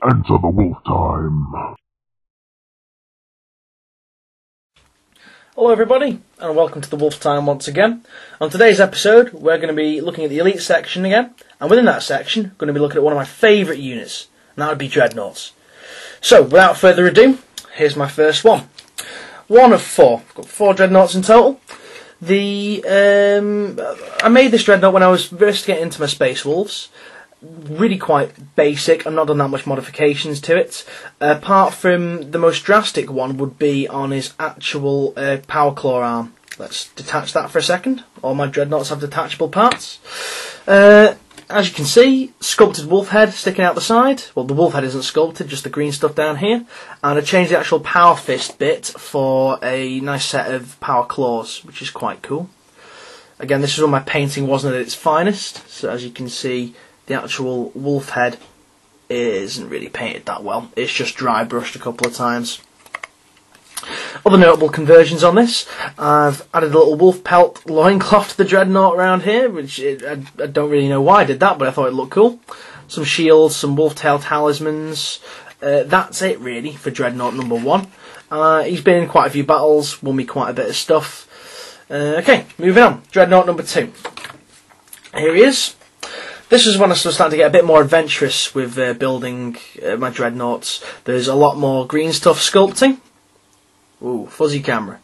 Enter the wolf time. Hello everybody, and welcome to the Wolf Time once again. On today's episode, we're going to be looking at the Elite section again, and within that section, we're going to be looking at one of my favourite units, and that would be Dreadnoughts. So, without further ado, here's my first one. One of four. I've got 4 Dreadnoughts in total. I made this Dreadnought when I was first getting into my Space Wolves. Really quite basic. I've not done that much modifications to it. Apart from the most drastic one would be on his actual power claw arm. Let's detach that for a second. All my Dreadnoughts have detachable parts. As you can see, sculpted wolf head sticking out the side. Well, the wolf head isn't sculpted, just the green stuff down here. And I changed the actual power fist bit for a nice set of power claws, which is quite cool. Again, this is when my painting wasn't at its finest. So as you can see, the actual wolf head isn't really painted that well. It's just dry brushed a couple of times. Other notable conversions on this, I've added a little wolf pelt loincloth to the Dreadnought around here, which I don't really know why I did that, but I thought it looked cool. Some shields, some wolf tail talismans. That's it really for Dreadnought number 1. He's been in quite a few battles, won me quite a bit of stuff. Okay, moving on. Dreadnought number 2. Here he is. This is when I started to get a bit more adventurous with building my Dreadnoughts. There's a lot more green stuff sculpting. Ooh, fuzzy camera.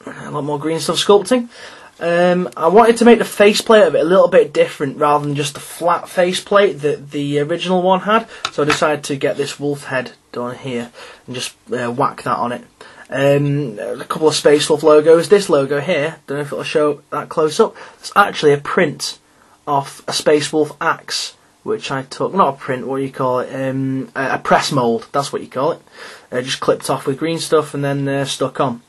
A lot more green stuff sculpting. I wanted to make the faceplate of it a little bit different rather than just the flat faceplate that the original one had. So I decided to get this wolf head done here and just whack that on it. A couple of Space Wolf logos. This logo here, don't know if it'll show that close up, it's actually a print of a Space Wolf axe, which I took, not a print, what do you call it, a press mould, that's what you call it. Just clipped off with green stuff and then stuck on.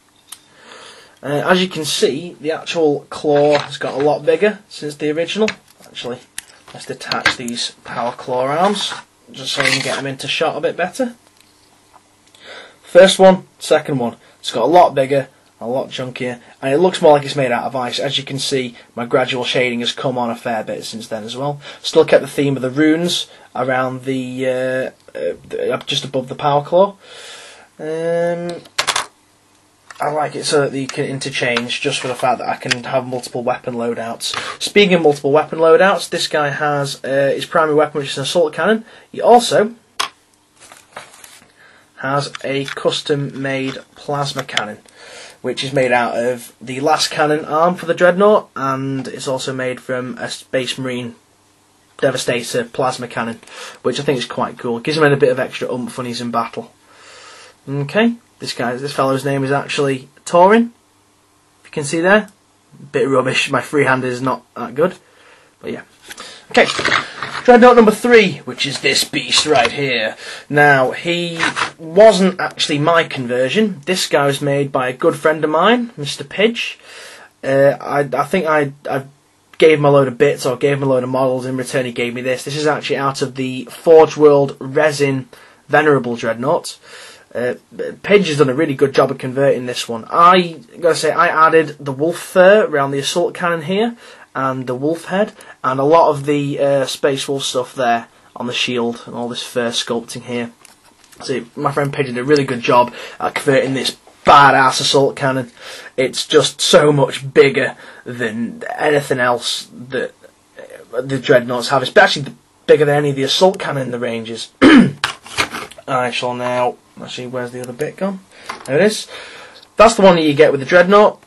As you can see, the actual claw has got a lot bigger since the original. Actually, let's detach these power claw arms, just so we can get them into shot a bit better. First one, second one. It's got a lot bigger, a lot chunkier, and it looks more like it's made out of ice. As you can see, my gradual shading has come on a fair bit since then as well. Still kept the theme of the runes around the just above the power claw. I like it so that you can interchange, just for the fact that I can have multiple weapon loadouts. Speaking of multiple weapon loadouts, this guy has his primary weapon, which is an assault cannon. He also has a custom-made plasma cannon, which is made out of the last cannon arm for the Dreadnought, and it's also made from a Space Marine Devastator plasma cannon, which I think is quite cool. It gives him a bit of extra oomph when he's in battle. Okay, this fellow's name is actually Taurin. If you can see there, bit rubbish. My freehand is not that good, but yeah. Okay. Dreadnought number 3, which is this beast right here. Now, he wasn't actually my conversion. This guy was made by a good friend of mine, Mr. Pidge. I think I gave him a load of bits, or gave him a load of models. In return, he gave me this. This is actually out of the Forge World Resin Venerable Dreadnought. Pidge has done a really good job of converting this one. I gotta say, I added the wolf fur around the assault cannon here, and the wolf head, and a lot of the Space Wolf stuff there on the shield, and all this fur sculpting here. So my friend Pidge did a really good job at converting this badass assault cannon. It's just so much bigger than anything else that the Dreadnoughts have. It's actually bigger than any of the assault cannon in the ranges. I shall now... Actually, where's the other bit gone? There it is. That's the one that you get with the Dreadnought.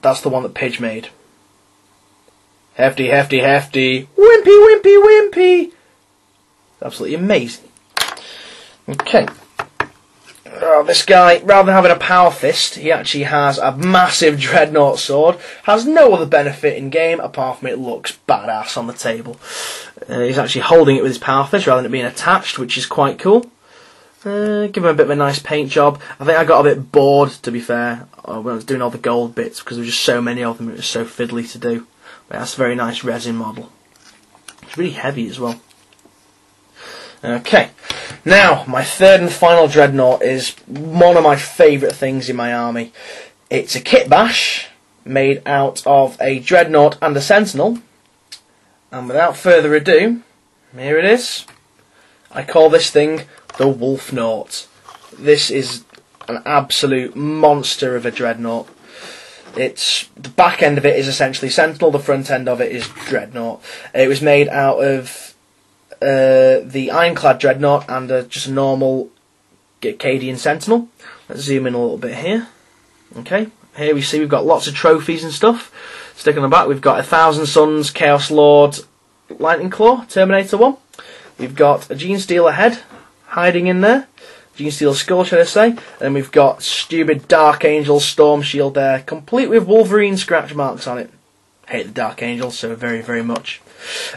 That's the one that Pidge made. Hefty, hefty, hefty. Wimpy, wimpy, wimpy. Absolutely amazing. Okay. This guy, rather than having a power fist, he actually has a massive Dreadnought sword. Has no other benefit in game, apart from it looks badass on the table. He's actually holding it with his power fist, rather than it being attached, which is quite cool. Give him a bit of a nice paint job. I think I got a bit bored, to be fair, when I was doing all the gold bits, because there were just so many of them, it was so fiddly to do. But that's a very nice resin model. It's really heavy as well. Okay, now my third and final Dreadnought is one of my favourite things in my army. It's a kit bash made out of a Dreadnought and a Sentinel. And without further ado, here it is. I call this thing the Wolfnaught. This is an absolute monster of a Dreadnought. The back end of it is essentially Sentinel, the front end of it is Dreadnought. It was made out of the Ironclad Dreadnought and just a normal Acadian Sentinel. Let's zoom in a little bit here. Okay, here we see we've got lots of trophies and stuff. Stick on the back, we've got 1,000 Suns, Chaos Lord, Lightning Claw, Terminator 1. We've got a Genestealer head hiding in there. Genestealer skull, should I say. And we've got stupid Dark Angel Storm Shield there, complete with Wolverine scratch marks on it. Hate the Dark Angel so very, very much.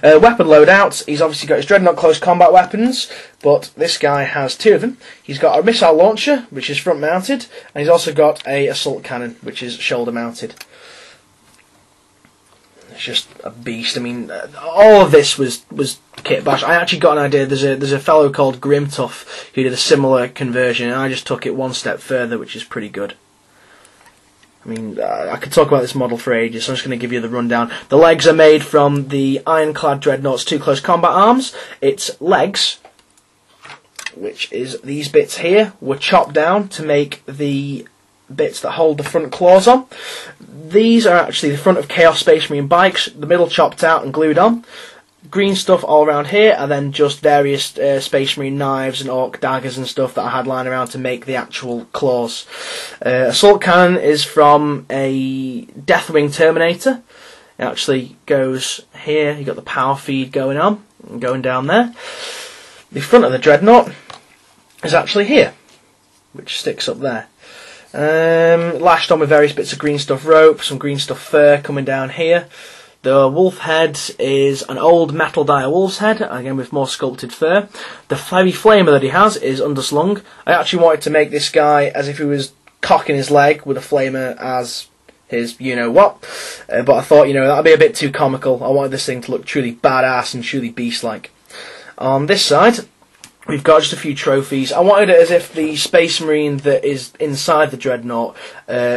Weapon loadout, he's obviously got his Dreadnought close combat weapons, but this guy has 2 of them. He's got a missile launcher, which is front mounted, and he's also got a assault cannon, which is shoulder mounted. It's just a beast. I mean, all of this was kit bash. I actually got an idea. There's a fellow called Grimtuff who did a similar conversion, and I just took it one step further, which is pretty good. I mean, I could talk about this model for ages, so I'm just going to give you the rundown. The legs are made from the Ironclad Dreadnought's 2 close combat arms. Its legs, which is these bits here, were chopped down to make the bits that hold the front claws on. These are actually the front of Chaos Space Marine bikes, the middle chopped out and glued on. Green stuff all around here, and then just various Space Marine knives and Orc daggers and stuff that I had lying around to make the actual claws. Assault cannon is from a Deathwing Terminator. It actually goes here. You've got the power feed going on and going down there. The front of the Dreadnought is actually here, which sticks up there. Lashed on with various bits of green stuff rope, some green stuff fur coming down here. The wolf head is an old metal dire wolf's head, again with more sculpted fur. The heavy flamer that he has is underslung. I actually wanted to make this guy as if he was cocking his leg with a flamer as his you-know-what. But I thought, that would be a bit too comical. I wanted this thing to look truly badass and truly beast-like. On this side, we've got just a few trophies. I wanted it as if the Space Marine that is inside the Dreadnought,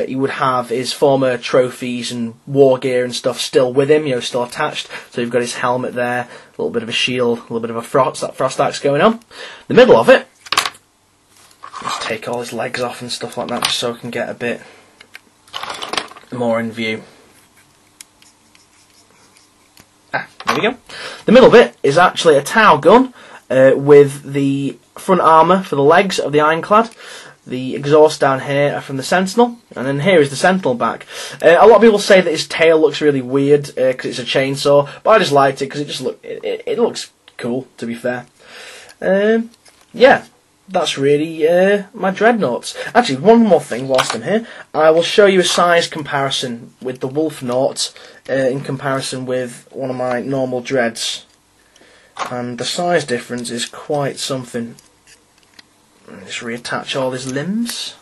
he would have his former trophies and war gear and stuff still with him, still attached. So you've got his helmet there, a little bit of a shield, a little bit of a frost axe going on. The middle of it, let's take all his legs off and stuff like that, just so I can get a bit more in view. There we go. The middle bit is actually a Tau gun. With the front armour for the legs of the Ironclad. The exhaust down here are from the Sentinel, and then here is the Sentinel back. A lot of people say that his tail looks really weird because it's a chainsaw, but I just liked it because it looks cool, to be fair. Yeah, that's really my Dreadnoughts. Actually, one more thing whilst I'm here. I will show you a size comparison with the Wolfnaught in comparison with one of my normal Dreads. And the size difference is quite something. Just reattach all his limbs.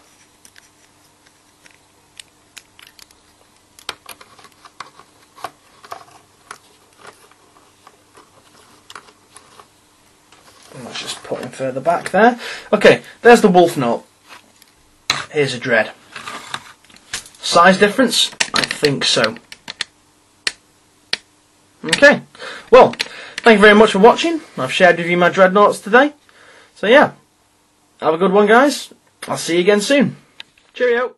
And let's just put him further back there. Okay, there's the Wolfnaught. Here's a Dread. Size difference? I think so. Okay, well, thank you very much for watching. I've shared with you my Dreadnoughts today. So yeah, have a good one, guys. I'll see you again soon. Cheerio.